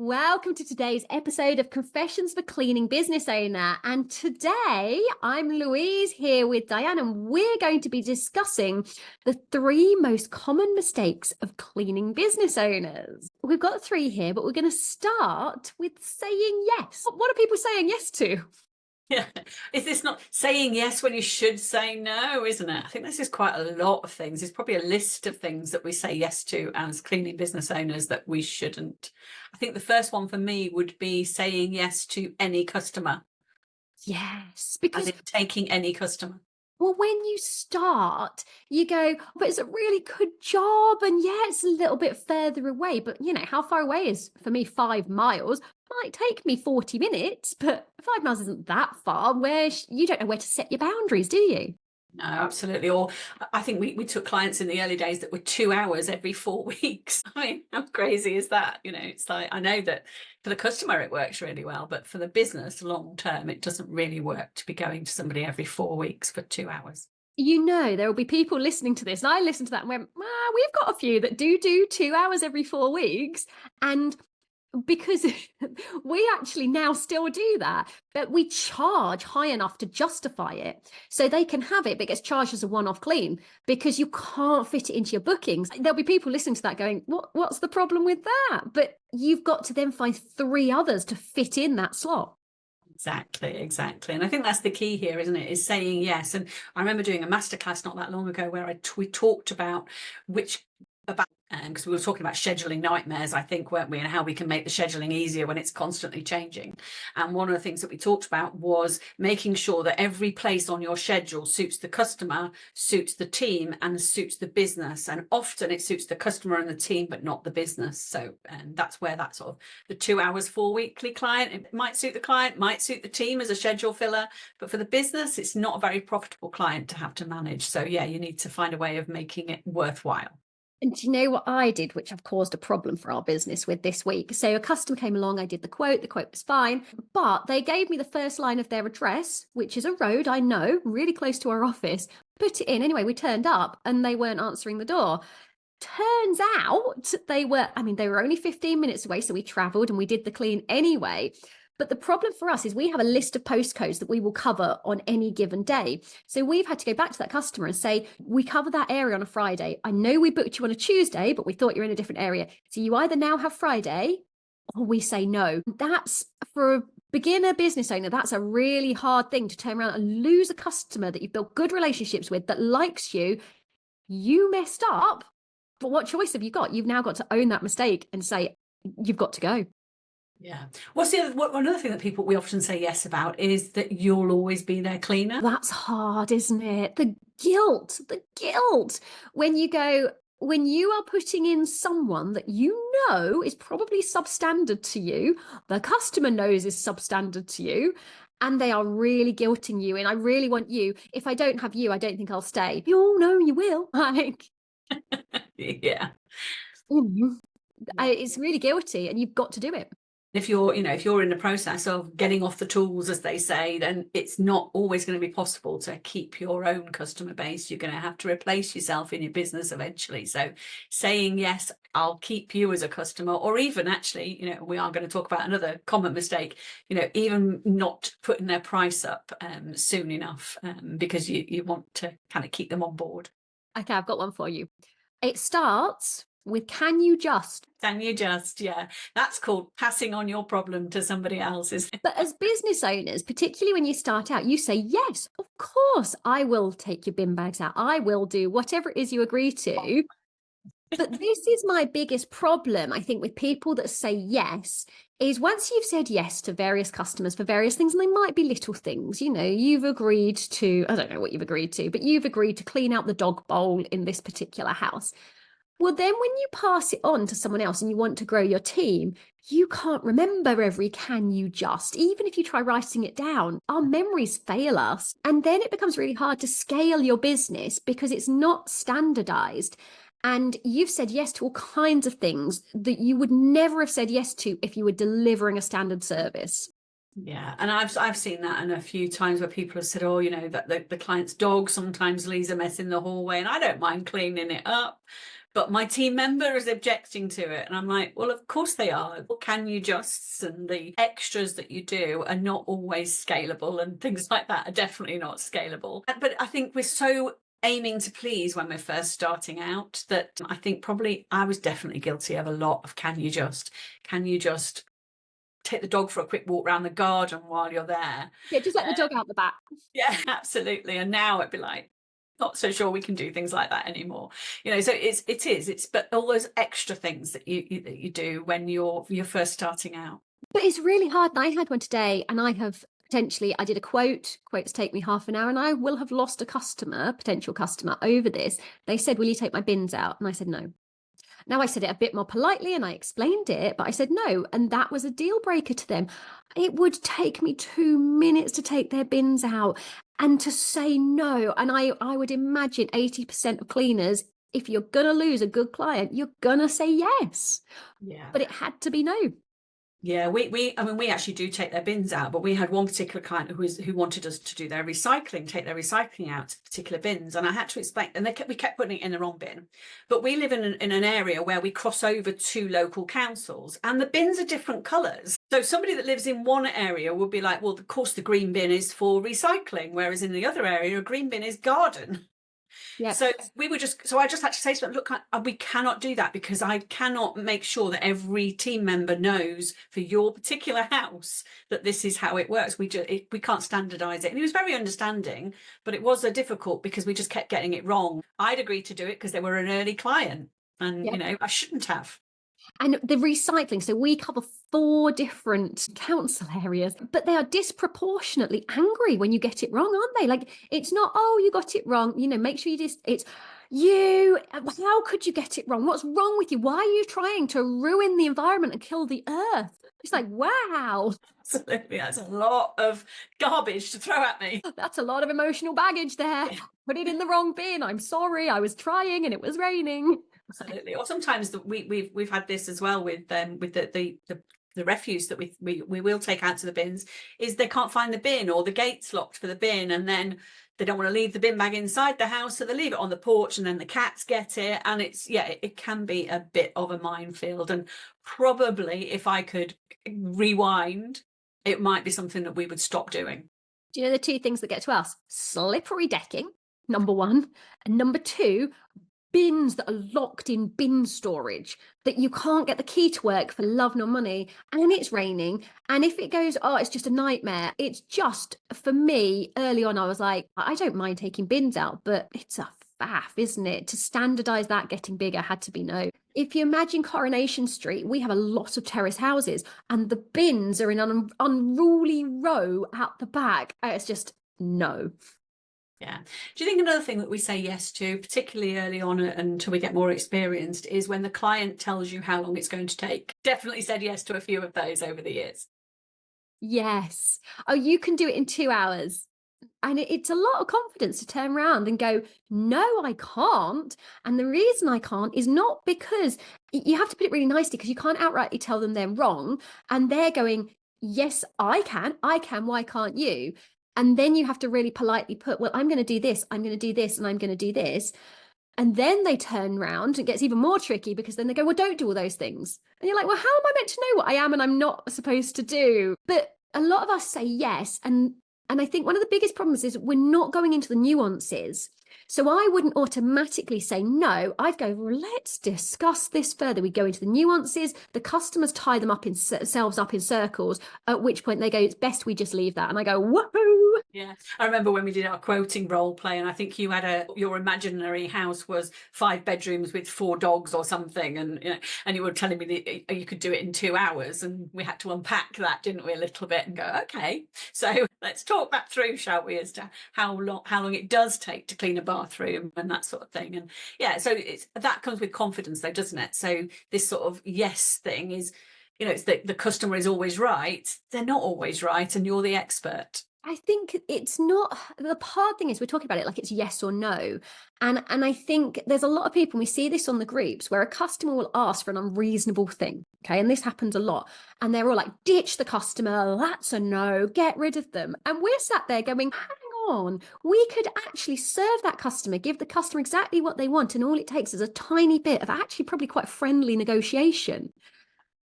Welcome to today's episode of Confessions of a Cleaning Business Owner. And today I'm Louise here with Diane, and we're going to be discussing the 3 most common mistakes of cleaning business owners. We've got 3 here, but we're going to start with saying yes. What are people saying yes to? Yeah, is this not saying yes when you should say no, isn't it? I think this is quite a lot of things. There's probably a list of things that we say yes to as cleaning business owners that we shouldn't. I think the first one for me would be saying yes to any customer. Yes, because as in taking any customer. well, when you start, you go, but it's a really good job. And yeah, it's a little bit further away. But, you know, how far away is, for me, 5 miles? Might take me 40 minutes, but 5 miles isn't that far where you don't know where to set your boundaries, do you? No, absolutely. Or I think we took clients in the early days that were 2 hours every 4 weeks. I mean, how crazy is that? You know, it's like, I know that for the customer, it works really well, but for the business long term, it doesn't really work to be going to somebody every 4 weeks for 2 hours. You know, there will be people listening to this. And I listened to that and went, we've got a few that do 2 hours every 4 weeks. And because we actually now still do that, but we charge high enough to justify it. So they can have it, but it gets charged as a one-off clean because you can't fit it into your bookings. There'll be people listening to that going, what's the problem with that? But you've got to then find 3 others to fit in that slot. Exactly. And I think that's the key here, isn't it? Is saying yes. And I remember doing a masterclass not that long ago where we talked about because we were talking about scheduling nightmares, I think, weren't we, and how we can make the scheduling easier when it's constantly changing. And one of the things that we talked about was making sure that every place on your schedule suits the customer, suits the team, and suits the business. And often it suits the customer and the team, but not the business. So, and that's where that sort of the 2 hours 4 weekly client, it might suit the client, might suit the team as a schedule filler, but for the business, it's not a very profitable client to have to manage. So yeah, you need to find a way of making it worthwhile. And do you know what I did, which I've caused a problem for our business with this week? So a customer came along, I did the quote was fine, but they gave me the first line of their address, which is a road I know, really close to our office, put it in. Anyway, we turned up and they weren't answering the door. Turns out they were only 15 minutes away. So we traveled and we did the clean anyway. But the problem for us is we have a list of postcodes that we will cover on any given day. So we've had to go back to that customer and say, we cover that area on a Friday. I know we booked you on a Tuesday, but we thought you're in a different area. So you either now have Friday or we say no. That's, for a beginner business owner, that's a really hard thing to turn around and lose a customer that you've built good relationships with, that likes you. You messed up, but what choice have you got? You've now got to own that mistake and say, you've got to go. Yeah. Another thing that we often say yes about is that you'll always be their cleaner. That's hard, isn't it? The guilt when you are putting in someone that you know is probably substandard to you, the customer knows is substandard to you, and they are really guilting you. And I really want you. If I don't have you, I don't think I'll stay. You all know you will. Like, yeah. It's really guilty, and you've got to do it. If you're in the process of getting off the tools, as they say, then it's not always going to be possible to keep your own customer base. You're going to have to replace yourself in your business eventually. So saying, yes, I'll keep you as a customer, or even actually, we are going to talk about another common mistake, even not putting their price up soon enough because you want to kind of keep them on board. Okay, I've got one for you. It starts with, can you just, yeah, that's called passing on your problem to somebody else. But as business owners, particularly when you start out, you say, yes, of course, I will take your bin bags out. I will do whatever it is you agree to. But this is my biggest problem, I think, with people that say yes, is once you've said yes to various customers for various things, and they might be little things, you've agreed to, I don't know what you've agreed to, but you've agreed to clean out the dog bowl in this particular house. Well, then when you pass it on to someone else and you want to grow your team, you can't remember every can you just, even if you try writing it down, our memories fail us. And then it becomes really hard to scale your business because it's not standardized. And you've said yes to all kinds of things that you would never have said yes to if you were delivering a standard service. Yeah, and I've seen that in a few times where people have said, oh, that the client's dog sometimes leaves a mess in the hallway and I don't mind cleaning it up. but my team member is objecting to it. And I'm like, well, of course they are. Can you justs and the extras that you do are not always scalable, and things like that are definitely not scalable. But I think we're so aiming to please when we're first starting out that I think probably I was definitely guilty of a lot of can you just take the dog for a quick walk around the garden while you're there. Yeah, just let the dog out the back. Yeah, absolutely. And now it'd be like, not so sure we can do things like that anymore. So it's but all those extra things that you do when you're first starting out. But it's really hard. And I had one today, and I did a quotes take me half an hour, and I will have lost a potential customer over this. They said, will you take my bins out? And I said, no. Now I said it a bit more politely and I explained it, but I said no. And that was a deal breaker to them. It would take me 2 minutes to take their bins out and to say no. And I would imagine 80% of cleaners, if you're going to lose a good client, you're going to say yes. Yeah. But it had to be no. Yeah, we actually do take their bins out, but we had one particular client who wanted us to do take their recycling out to particular bins, and I had to explain, and we kept putting it in the wrong bin. But we live in an area where we cross over 2 local councils, and the bins are different colours. So somebody that lives in one area would be like, well, of course the green bin is for recycling, whereas in the other area, a green bin is garden. Yeah. So I just had to say to them, look, we cannot do that, because I cannot make sure that every team member knows for your particular house that this is how it works. We can't standardize it. And he was very understanding, but it was difficult because we just kept getting it wrong. I'd agreed to do it because they were an early client, and I shouldn't have. And the recycling, so we cover 4 different council areas, but they are disproportionately angry when you get it wrong, aren't they? Like, it's not, oh, you got it wrong, make sure it's you, how could you get it wrong? What's wrong with you? Why are you trying to ruin the environment and kill the earth? It's like, wow. Absolutely, that's a lot of garbage to throw at me. That's a lot of emotional baggage there. Yeah. Put it in the wrong bin. I'm sorry, I was trying and it was raining. Absolutely. Or sometimes we've had this as well with the refuse that we will take out to the bins, is they can't find the bin, or the gate's locked for the bin, and then they don't want to leave the bin bag inside the house, so they leave it on the porch, and then the cats get it, and it can be a bit of a minefield. And probably if I could rewind, it might be something that we would stop doing. Do you know the 2 things that get to us? Slippery decking, number 1, and number 2, bins that are locked in bin storage that you can't get the key to work for love nor money, and it's raining, and if it goes, oh, it's just a nightmare. It's just, for me, early on I was like, I don't mind taking bins out, but it's a faff, isn't it? To standardize that getting bigger had to be no. If you imagine Coronation Street, we have a lot of terrace houses, and the bins are in an unruly row out the back. It's just no. Yeah. Do you think another thing that we say yes to, particularly early on until we get more experienced, is when the client tells you how long it's going to take? Definitely said yes to a few of those over the years. Yes. Oh, you can do it in 2 hours. And it's a lot of confidence to turn around and go, no, I can't. And the reason I can't is not because you have to put it really nicely, because you can't outrightly tell them they're wrong. And they're going, yes, I can. Why can't you? And then you have to really politely put, well, I'm going to do this, I'm going to do this, and I'm going to do this. And then they turn around, and it gets even more tricky, because then they go, well, don't do all those things. And you're like, well, how am I meant to know what I am and I'm not supposed to do? But a lot of us say yes. And I think one of the biggest problems is we're not going into the nuances. So I wouldn't automatically say no. I'd go, well, let's discuss this further. We go into the nuances. The customers tie themselves up in circles, at which point they go, it's best we just leave that. And I go, woohoo. Yeah, I remember when we did our quoting role play, and I think you had your imaginary house was 5 bedrooms with 4 dogs or something, and you were telling me that you could do it in 2 hours, and we had to unpack that, didn't we, a little bit, and go, okay, so let's talk that through, shall we, as to how long it does take to clean a bathroom and that sort of thing. And yeah, so that comes with confidence, though, doesn't it? So this sort of yes thing is, it's the customer is always right. They're not always right, and you're the expert. I think it's not, the hard thing is we're talking about it like it's yes or no. And I think there's a lot of people, and we see this on the groups, where a customer will ask for an unreasonable thing. Okay. And this happens a lot. And they're all like, ditch the customer. That's a no. Get rid of them. And we're sat there going, hang on. We could actually serve that customer, give the customer exactly what they want. And all it takes is a tiny bit of actually probably quite friendly negotiation.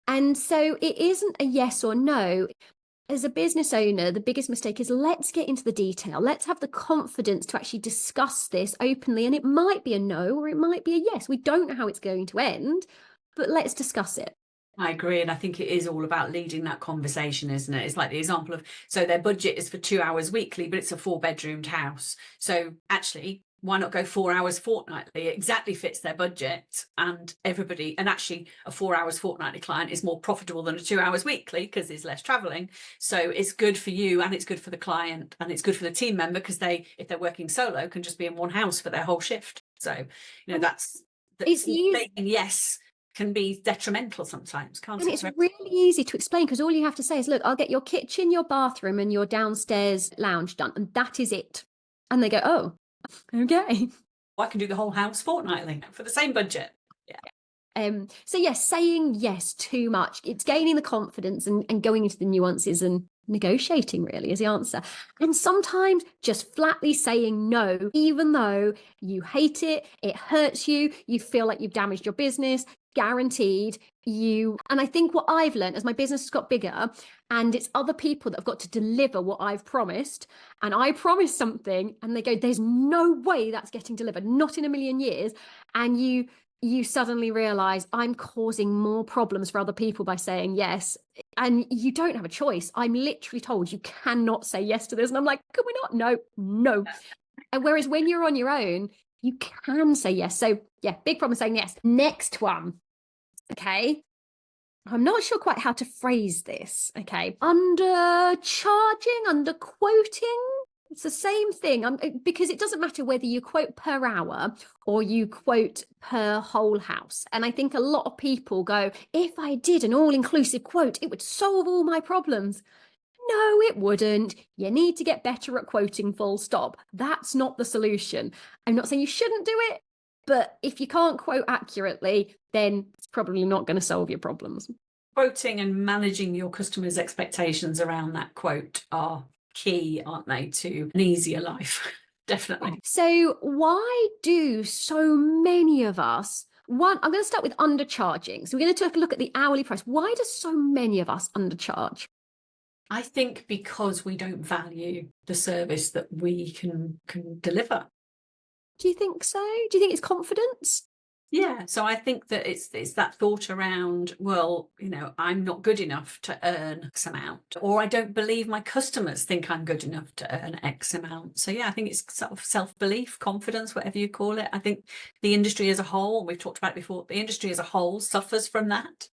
And so it isn't a yes or no. As a business owner, the biggest mistake is let's get into the detail. Let's have the confidence to actually discuss this openly. And it might be a no or it might be a yes. We don't know how it's going to end, but let's discuss it. I agree. And I think it is all about leading that conversation, isn't it? It's like the example of, so their budget is for 2 hours weekly, but it's a 4-bedroomed house. So actually, why not go 4 hours fortnightly? It exactly fits their budget, and everybody, and actually a 4 hours fortnightly client is more profitable than a 2 hours weekly because there's less traveling. So it's good for you and it's good for the client and it's good for the team member because they, if they're working solo, can just be in one house for their whole shift. So, that's saying yes can be detrimental sometimes, can't it? And it's really easy to explain because all you have to say is, look, I'll get your kitchen, your bathroom and your downstairs lounge done. And that is it. And they go, oh, okay. I can do the whole house fortnightly for the same budget. Yeah. So yes, saying yes too much. It's gaining the confidence and going into the nuances and negotiating really is the answer. And sometimes just flatly saying no, even though you hate it, it hurts you, you feel like you've damaged your business, guaranteed you. And I think what I've learned as my business has got bigger and it's other people that have got to deliver what I've promised, and I promise something and they go, there's no way that's getting delivered, not in a million years. And you suddenly realize I'm causing more problems for other people by saying yes. And you don't have a choice. I'm literally told you cannot say yes to this. And I'm like, can we not? No. And whereas when you're on your own, you can say yes. So yeah, big problem saying yes. Next one. Okay. I'm not sure quite how to phrase this. Okay. Undercharging, underquoting. It's the same thing because it doesn't matter whether you quote per hour or you quote per whole house. And I think a lot of people go, if I did an all-inclusive quote, it would solve all my problems. No, it wouldn't. You need to get better at quoting, full stop. That's not the solution. I'm not saying you shouldn't do it, but if you can't quote accurately, then it's probably not going to solve your problems. Quoting and managing your customers' expectations around that quote are key, aren't they, to an easier life? Definitely. So why do so many of us, I'm going to start with undercharging. So we're going to take a look at the hourly price. Why do so many of us undercharge? I think because we don't value the service that we can deliver. Do you think so? Do you think it's confidence? Yeah, so I think that it's that thought around, well, I'm not good enough to earn X amount, or I don't believe my customers think I'm good enough to earn X amount. So yeah, I think it's sort of self-belief, confidence, whatever you call it. I think the industry as a whole, we've talked about it before, the industry as a whole suffers from that.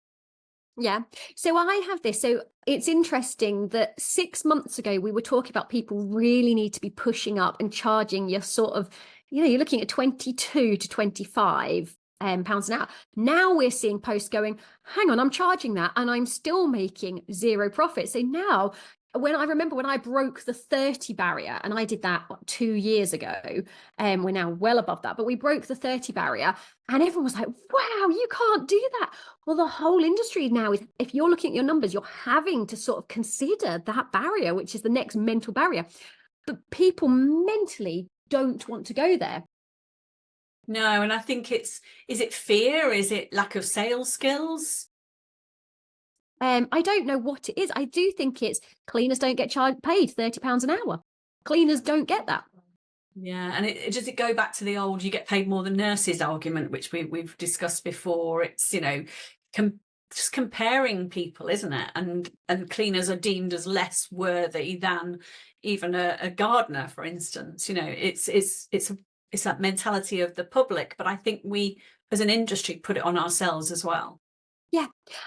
Yeah. So I have this. So it's interesting that 6 months ago, we were talking about people really need to be pushing up and charging your sort of, you're looking at 22 to 25 pounds an hour. Now we're seeing posts going, hang on, I'm charging that and I'm still making zero profit. So now when I broke the 30 barrier, and I did that 2 years ago, we're now well above that, but we broke the 30 barrier and everyone was like, wow, you can't do that. Well, the whole industry now is, if you're looking at your numbers, you're having to sort of consider that barrier, which is the next mental barrier. But people mentally don't want to go there. No, and I think is it fear? Is it lack of sales skills? I don't know what it is. I do think it's cleaners don't get paid £30 an hour. Cleaners don't get that. Yeah, and does it go back to the old you get paid more than nurses argument, which we've discussed before? It's just comparing people, isn't it? And cleaners are deemed as less worthy than even a gardener, for instance. It's that mentality of the public, but I think we as an industry put it on ourselves as well. Yeah,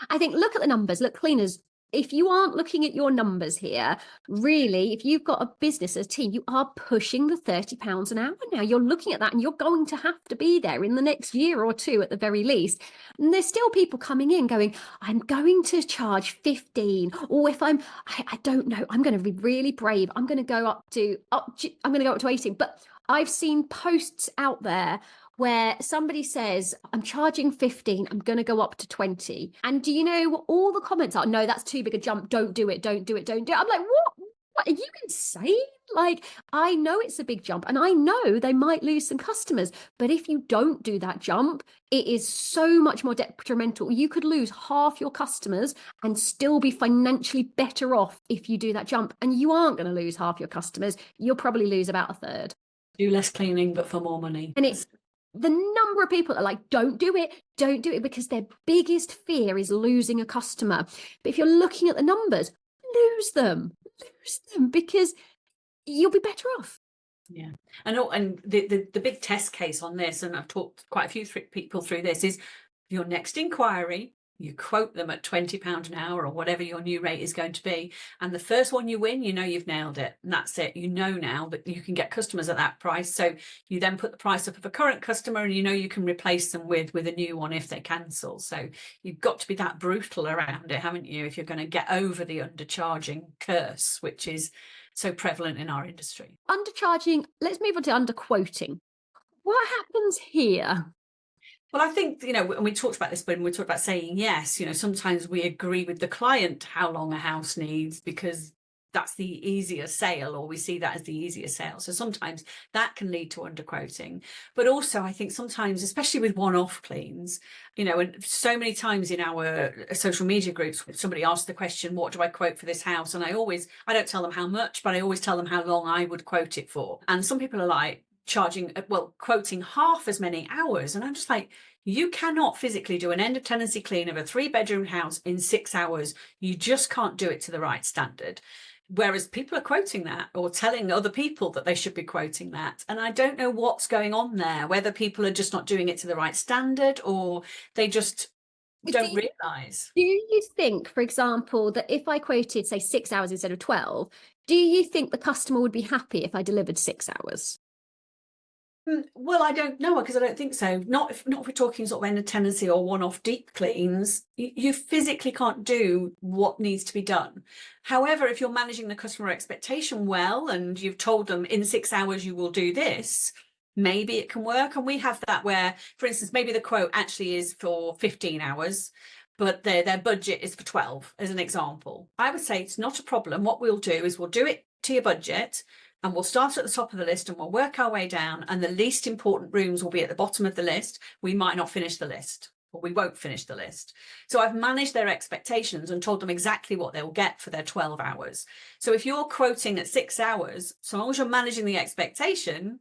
I think look at the numbers. Look, cleaners, if you aren't looking at your numbers here, really, if you've got a business, a team, you are pushing the £30 an hour now. You're looking at that and you're going to have to be there in the next year or two at the very least. And there's still people coming in going, I'm going to charge 15, or if I don't know, I'm going to be really brave. I'm going to go up to 18. But I've seen posts out there where somebody says, I'm charging 15, I'm going to go up to 20. And do you know what all the comments are? No, that's too big a jump. Don't do it. Don't do it. Don't do it. I'm like, what? What, are you insane? Like, I know it's a big jump and I know they might lose some customers, but if you don't do that jump, it is so much more detrimental. You could lose half your customers and still be financially better off if you do that jump. And you aren't going to lose half your customers. You'll probably lose about a third. Do less cleaning, but for more money. And it's the number of people that are like, don't do it, because their biggest fear is losing a customer. But if you're looking at the numbers, lose them because you'll be better off. Yeah. And the big test case on this, and I've talked quite a few people through this, is your next inquiry, you quote them at £20 an hour or whatever your new rate is going to be. And the first one you win, you know you've nailed it. And that's it. You know now that you can get customers at that price. So you then put the price up of a current customer and you know you can replace them with a new one if they cancel. So you've got to be that brutal around it, haven't you, if you're going to get over the undercharging curse, which is so prevalent in our industry. Undercharging, let's move on to underquoting. What happens here? Well, I think, and we talked about this when we talked about saying yes, sometimes we agree with the client how long a house needs because that's the easier sale, or we see that as the easier sale. So sometimes that can lead to underquoting. But also, I think sometimes, especially with one-off cleans, and so many times in our social media groups, somebody asks the question, what do I quote for this house? And I don't tell them how much, but I always tell them how long I would quote it for. And some people are like, quoting half as many hours. And I'm just like, you cannot physically do an end of tenancy clean of a 3-bedroom house in 6 hours. You just can't do it to the right standard. Whereas people are quoting that or telling other people that they should be quoting that. And I don't know what's going on there, whether people are just not doing it to the right standard or they just don't realise. Do you think, for example, that if I quoted, say, 6 hours instead of 12, do you think the customer would be happy if I delivered 6 hours? Well, I don't know, because I don't think so. Not if we're talking sort of end of tenancy or one-off deep cleans. You physically can't do what needs to be done. However, if you're managing the customer expectation well and you've told them in 6 hours you will do this, maybe it can work. And we have that where, for instance, maybe the quote actually is for 15 hours, but their budget is for 12, as an example. I would say it's not a problem. What we'll do is we'll do it to your budget. And we'll start at the top of the list and we'll work our way down, and the least important rooms will be at the bottom of the list. We might not finish the list, or we won't finish the list. So I've managed their expectations and told them exactly what they'll get for their 12 hours. So if you're quoting at 6 hours, so long as you're managing the expectation,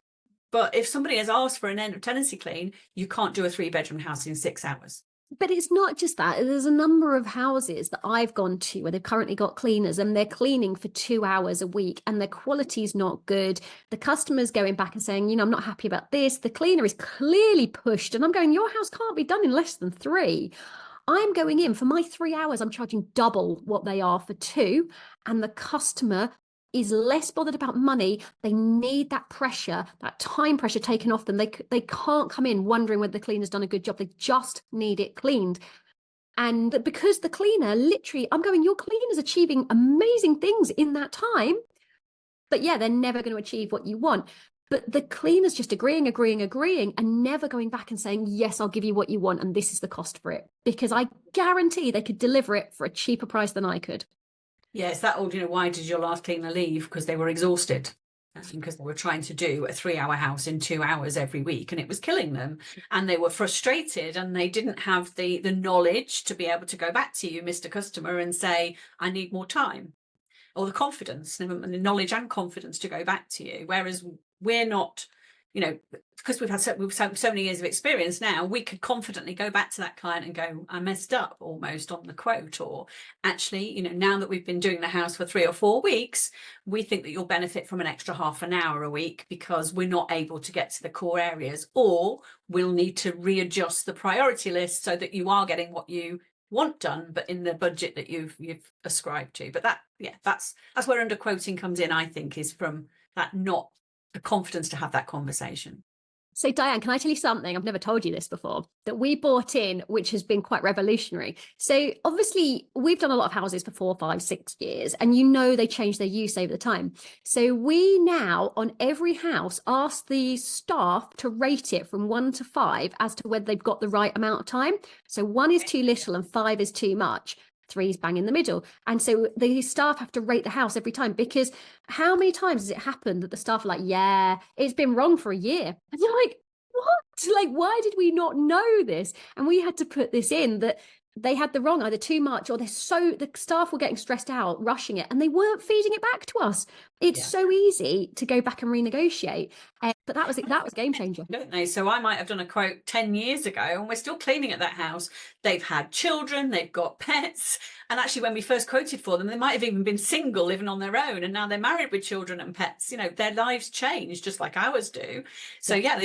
but if somebody has asked for an end of tenancy clean, you can't do a 3-bedroom house in 6 hours. But it's not just that. There's a number of houses that I've gone to where they've currently got cleaners and they're cleaning for 2 hours a week and the quality's not good. The customer's going back and saying, I'm not happy about this. The cleaner is clearly pushed. And I'm going, your house can't be done in less than 3. I'm going in for my 3 hours. I'm charging double what they are for 2. And the customer is less bothered about money. They need that pressure, that time pressure taken off them. They can't come in wondering whether the cleaner's done a good job. They just need it cleaned. And because the cleaner, literally, I'm going, your cleaner's achieving amazing things in that time. But yeah, they're never going to achieve what you want. But the cleaner's just agreeing, and never going back and saying, yes, I'll give you what you want. And this is the cost for it. Because I guarantee they could deliver it for a cheaper price than I could. Yeah, it's that old, why did your last cleaner leave? Because they were exhausted, because they were trying to do a 3-hour house in 2 hours every week, and it was killing them. And they were frustrated, and they didn't have the knowledge to be able to go back to you, Mr. Customer, and say, I need more time, or the confidence, the knowledge and confidence to go back to you. Whereas we're not, because we've had so many years of experience now, we could confidently go back to that client and go, I messed up almost on the quote, or actually, now that we've been doing the house for 3 or 4 weeks, we think that you'll benefit from an extra half an hour a week because we're not able to get to the core areas, or we'll need to readjust the priority list so that you are getting what you want done, but in the budget that you've ascribed to. But that's where underquoting comes in, I think, is from that not the confidence to have that conversation. So Diane, can I tell you something? I've never told you this before, that we bought in, which has been quite revolutionary. So obviously we've done a lot of houses for 4, 5, 6 years, and they change their use over the time. So we now on every house ask the staff to rate it from 1 to 5 as to whether they've got the right amount of time. So 1 is too little and 5 is too much. 3's bang in the middle. And so the staff have to rate the house every time, because how many times has it happened that the staff are like, yeah, it's been wrong for a year? And you're like, what? Like, why did we not know this? And we had to put this in, that they had the wrong, either too much, or the staff were getting stressed out, rushing it, and they weren't feeding it back to us. It's so easy to go back and renegotiate. But that was a game changer. Don't they? So I might have done a quote 10 years ago and we're still cleaning at that house. They've had children, they've got pets. And actually, when we first quoted for them, they might have even been single, living on their own. And now they're married with children and pets. You know, their lives change just like ours do. So yeah,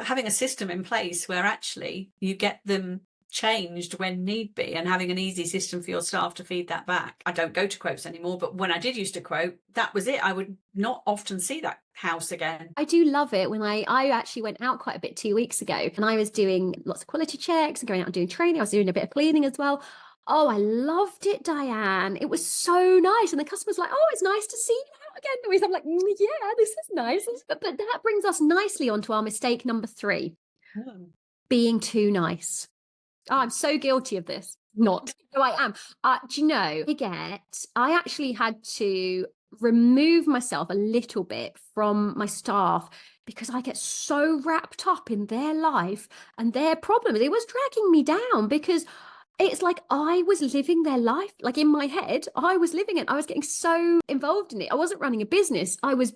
having a system in place where actually you get them changed when need be, and having an easy system for your staff to feed that back. I don't go to quotes anymore, but when I did used to quote, that was it. I would not often see that house again. I do love it. When I actually went out quite a bit 2 weeks ago, and I was doing lots of quality checks and going out and doing training. I was doing a bit of cleaning as well. Oh, I loved it, Diane. It was so nice. And the customer's like, oh, it's nice to see you out again. I'm like, yeah, this is nice. But that brings us nicely onto our mistake number 3, being too nice. Oh, I'm so guilty of this. Not. No, I am. Do you know, I actually had to remove myself a little bit from my staff, because I get so wrapped up in their life and their problems. It was dragging me down, because it's like I was living their life. Like, in my head, I was living it. I was getting so involved in it. I wasn't running a business. I was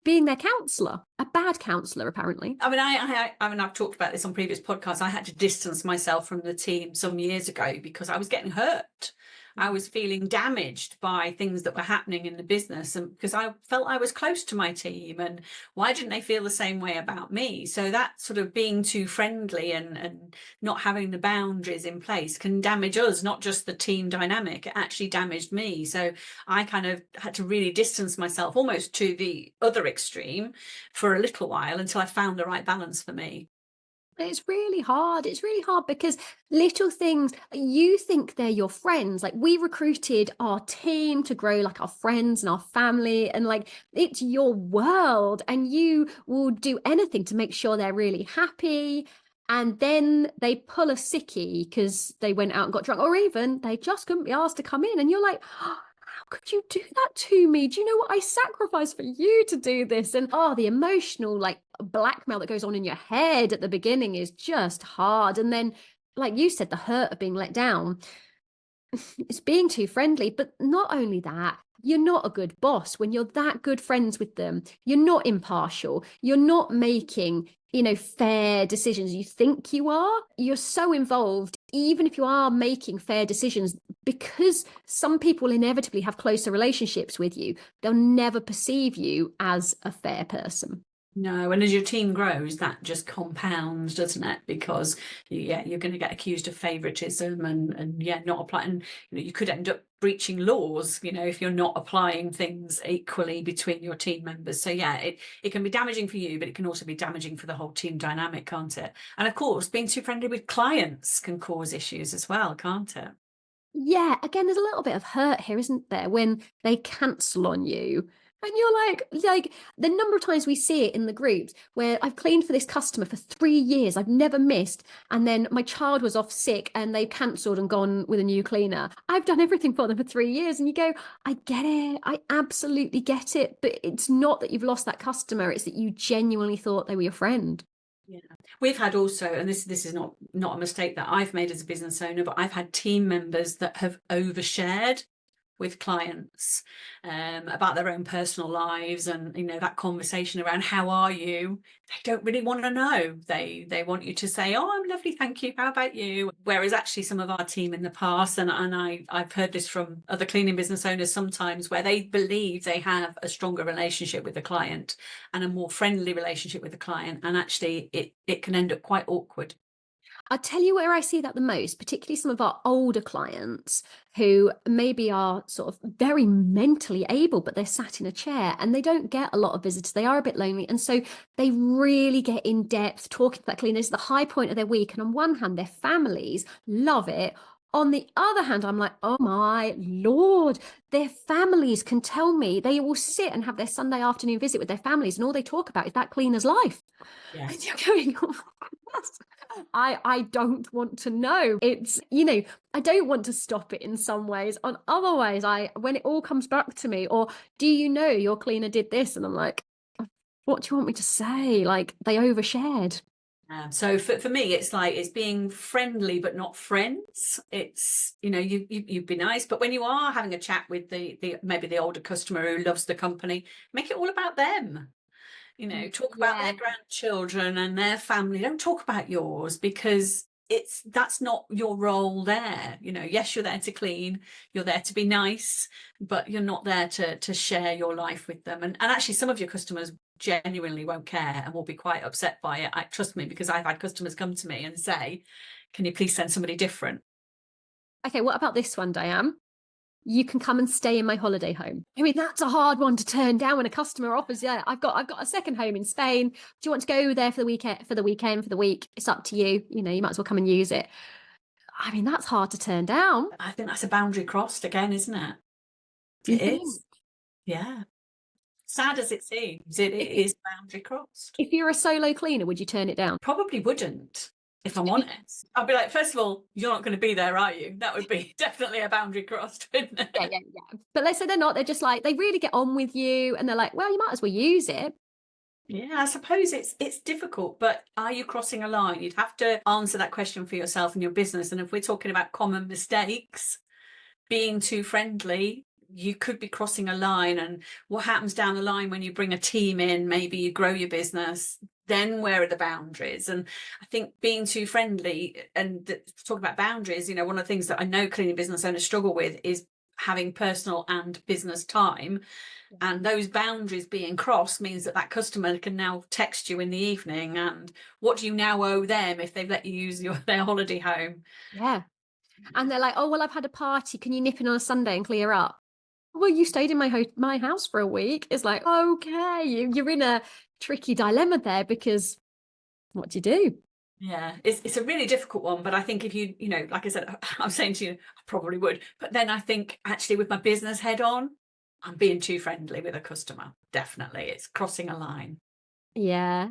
being their counselor, a bad counselor, apparently. I mean, I've talked about this on previous podcasts. I had to distance myself from the team some years ago because I was getting hurt. I was feeling damaged by things that were happening in the business, and because I felt I was close to my team, and why didn't they feel the same way about me? So that sort of being too friendly and not having the boundaries in place can damage us, not just the team dynamic. It actually damaged me. So I kind of had to really distance myself almost to the other extreme for a little while until I found the right balance for me. It's really hard. It's really hard, because little things, you think they're your friends. Like, we recruited our team to grow like our friends and our family, and like, it's your world, and you will do anything to make sure they're really happy. And then they pull a sickie because they went out and got drunk, or even they just couldn't be asked to come in. And you're like, oh, how could you do that to me? Do you know what I sacrificed for you to do this? And the emotional like blackmail that goes on in your head at the beginning is just hard. And then, like you said, the hurt of being let down, it's being too friendly. But not only that, you're not a good boss when you're that good friends with them. You're not impartial. You're not making, fair decisions. You think you are. You're so involved, even if you are making fair decisions, because some people inevitably have closer relationships with you. They'll never perceive you as a fair person. No, and as your team grows, that just compounds, doesn't it? Because you're going to get accused of favoritism and not applying. You could end up breaching laws, if you're not applying things equally between your team members. So it can be damaging for you, but it can also be damaging for the whole team dynamic, can't it? And of course, being too friendly with clients can cause issues as well, can't it? Yeah, again, there's a little bit of hurt here, isn't there, when they cancel on you. And you're like the number of times we see it in the groups where I've cleaned for this customer for 3 years, I've never missed. And then my child was off sick and they've cancelled and gone with a new cleaner. I've done everything for them for 3 years. And you go, I get it. I absolutely get it. But it's not that you've lost that customer. It's that you genuinely thought they were your friend. Yeah, we've had also, and this is not a mistake that I've made as a business owner, but I've had team members that have overshared with clients about their own personal lives, and that conversation around how are you, they don't really want to know. They want you to say, oh, I'm lovely, thank you, how about you? Whereas actually some of our team in the past, and I've heard this from other cleaning business owners sometimes, where they believe they have a stronger relationship with the client and a more friendly relationship with the client, and actually it can end up quite awkward. I'll tell you where I see that the most, particularly some of our older clients who maybe are sort of very mentally able, but they're sat in a chair and they don't get a lot of visitors. They are a bit lonely. And so they really get in depth talking to that cleaner. It's the high point of their week. And on one hand, their families love it. On the other hand, I'm like, oh my Lord, their families can tell me, they will sit and have their Sunday afternoon visit with their families, and all they talk about is that cleaner's life. Yeah. And you're going, I don't want to know. It's, you know, I don't want to stop it in some ways. On other ways, when it all comes back to me, or do you know your cleaner did this? And I'm like, what do you want me to say? Like, they overshared. So for me, it's like it's being friendly but not friends. It's, you know, you'd be nice, but when you are having a chat with the maybe the older customer who loves the company, make it all about them. You know, talk about their Yeah. grandchildren and their family. Don't talk about yours, because that's not your role there. You know, yes, you're there to clean, you're there to be nice, but you're not there to share your life with them. And actually, some of your customers genuinely won't care and will be quite upset by it. Trust me, because I've had customers come to me and say, can you please send somebody different? Okay, what about this one, Diane? You can come and stay in my holiday home. I mean, that's a hard one to turn down when a customer offers, yeah, I've got a second home in Spain. Do you want to go there for the weekend, for the week? It's up to you. You know, you might as well come and use it. I mean, that's hard to turn down. I think that's a boundary crossed again, isn't it? Do you It think? is. Yeah. Sad as it seems, it If, is boundary crossed. if you're a solo cleaner, would you turn it down? Probably wouldn't, if I'm honest. I'd be like, first of all, you're not going to be there, are you? That would be definitely a boundary crossed, wouldn't it? Yeah. But let's say they're not. They're just like, they really get on with you, and they're like, well, you might as well use it. Yeah, I suppose it's difficult, but are you crossing a line? You'd have to answer that question for yourself and your business. And if we're talking about common mistakes, being too friendly, you could be crossing a line. And what happens down the line when you bring a team in, maybe you grow your business, then where are the boundaries? And I think being too friendly, and talk about boundaries, you know, one of the things that I know cleaning business owners struggle with is having personal and business time. And those boundaries being crossed means that customer can now text you in the evening, and what do you now owe them if they've let you use their holiday home? Yeah. And they're like, oh, well, I've had a party. Can you nip in on a Sunday and clear up? Well, you stayed in my house for a week. It's like, okay, you're in a tricky dilemma there, because what do you do? Yeah, it's a really difficult one, but I think if you know, like I said, I'm saying to you, I probably would, but then I think actually with my business head on, I'm being too friendly with a customer. Definitely, it's crossing a line. Yeah.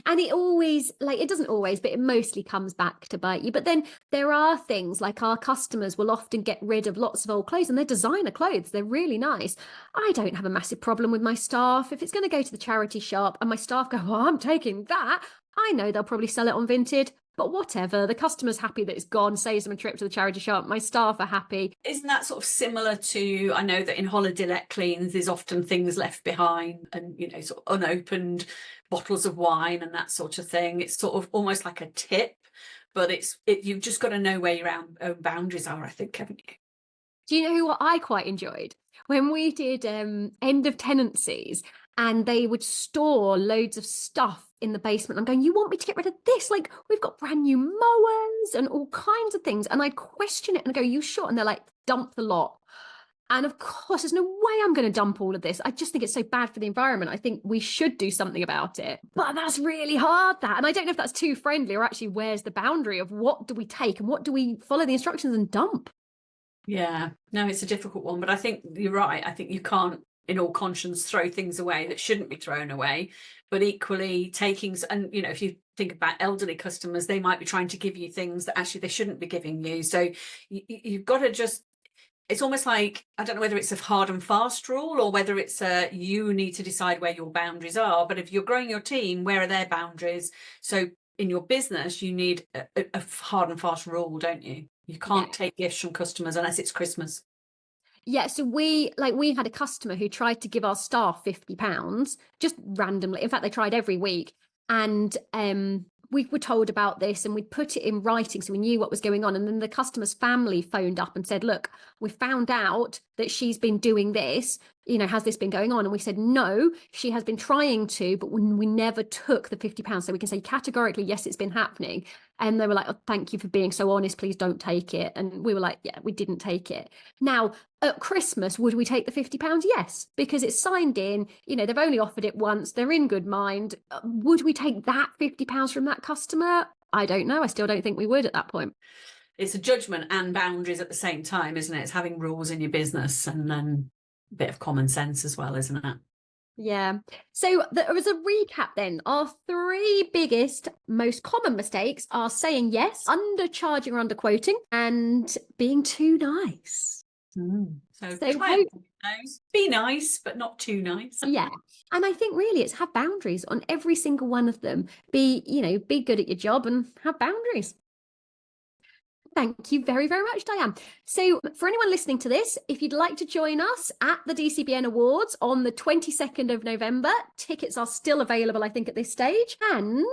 And it always, like, it doesn't always, but it mostly comes back to bite you. But then there are things like our customers will often get rid of lots of old clothes, and they're designer clothes. They're really nice. I don't have a massive problem with my staff. If it's going to go to the charity shop and my staff go, oh, I'm taking that, I know they'll probably sell it on Vinted. But whatever, the customer's happy that it's gone, saves them a trip to the charity shop. My staff are happy. Isn't that sort of similar to, I know that in holiday let cleans, there's often things left behind, and, you know, sort of unopened bottles of wine and that sort of thing. It's sort of almost like a tip, but you've just got to know where your own boundaries are, I think, haven't you? Do you know what I quite enjoyed? When we did end of tenancies, and they would store loads of stuff in the basement. I'm going, you want me to get rid of this? Like, we've got brand new mowers and all kinds of things. And I'd question it and I go, you sure? And they're like, dump the lot. And of course, there's no way I'm going to dump all of this. I just think it's so bad for the environment. I think we should do something about it. But that's really hard, that. And I don't know if that's too friendly, or actually where's the boundary of what do we take and what do we follow the instructions and dump? Yeah, no, it's a difficult one, but I think you're right. I think you can't, in all conscience, throw things away that shouldn't be thrown away. But equally, and you know, if you think about elderly customers, they might be trying to give you things that actually they shouldn't be giving you. So you've got to just. It's almost like, I don't know whether it's a hard and fast rule or whether it's you need to decide where your boundaries are. But if you're growing your team, where are their boundaries? So in your business, you need a hard and fast rule, don't you? You Yeah. can't take gifts from customers unless it's Christmas. Yeah, so we had a customer who tried to give our staff £50 just randomly. In fact, they tried every week. And we were told about this, and we'd put it in writing so we knew what was going on. And then the customer's family phoned up and said, look, we found out that she's been doing this. You know, has this been going on? And we said, no, she has been trying to, but we never took the £50. So we can say categorically, yes, it's been happening. And they were like, oh, thank you for being so honest. Please don't take it. And we were like, yeah, we didn't take it. Now, at Christmas, would we take the £50? Yes, because it's signed in. You know, they've only offered it once. They're in good mind. Would we take that £50 from that customer? I don't know. I still don't think we would at that point. It's a judgment and boundaries at the same time, isn't it? It's having rules in your business and then a bit of common sense as well, isn't it? Yeah. So as a recap then, our three biggest, most common mistakes are saying yes, undercharging or underquoting, and being too nice. So So try and those. Be nice, but not too nice. yeah. And I think really it's have boundaries on every single one of them. Be good at your job and have boundaries. Thank you very, very much, Diane. So, for anyone listening to this, if you'd like to join us at the DCBN Awards on the 22nd of November, tickets are still available, I think, at this stage. And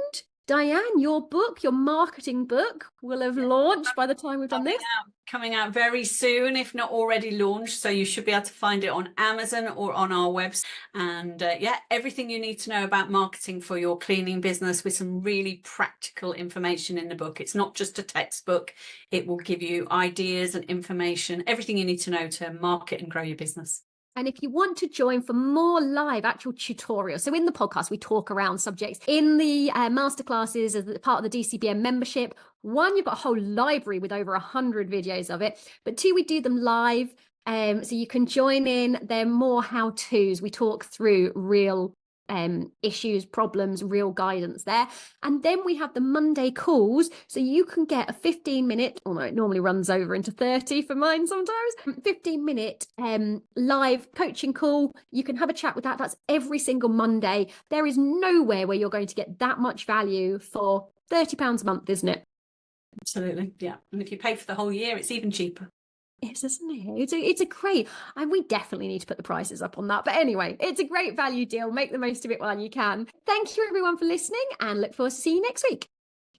Diane, your book, your marketing book, will have launched by the time we've done this. Coming out very soon, if not already launched. So you should be able to find it on Amazon or on our website. And yeah, everything you need to know about marketing for your cleaning business with some really practical information in the book. It's not just a textbook. It will give you ideas and information, everything you need to know to market and grow your business. And if you want to join for more live actual tutorials, so in the podcast, we talk around subjects. In the masterclasses as part of the DCBN membership, one, you've got a whole library with over 100 videos of it. But two, we do them live. So you can join in. They're more how-tos. We talk through real issues, problems, real guidance there. And then we have the Monday calls. So you can get a 15-minute, although it normally runs over into 30 for mine sometimes, 15-minute live coaching call. You can have a chat with that. That's every single Monday. There is nowhere where you're going to get that much value for £30 a month, isn't it? Absolutely. Yeah. And if you pay for the whole year, it's even cheaper. Is, isn't it? It's a great, and we definitely need to put the prices up on that. But anyway, it's a great value deal. Make the most of it while you can. Thank you everyone for listening and look forward to seeing you next week.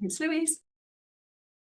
Thanks, Louise.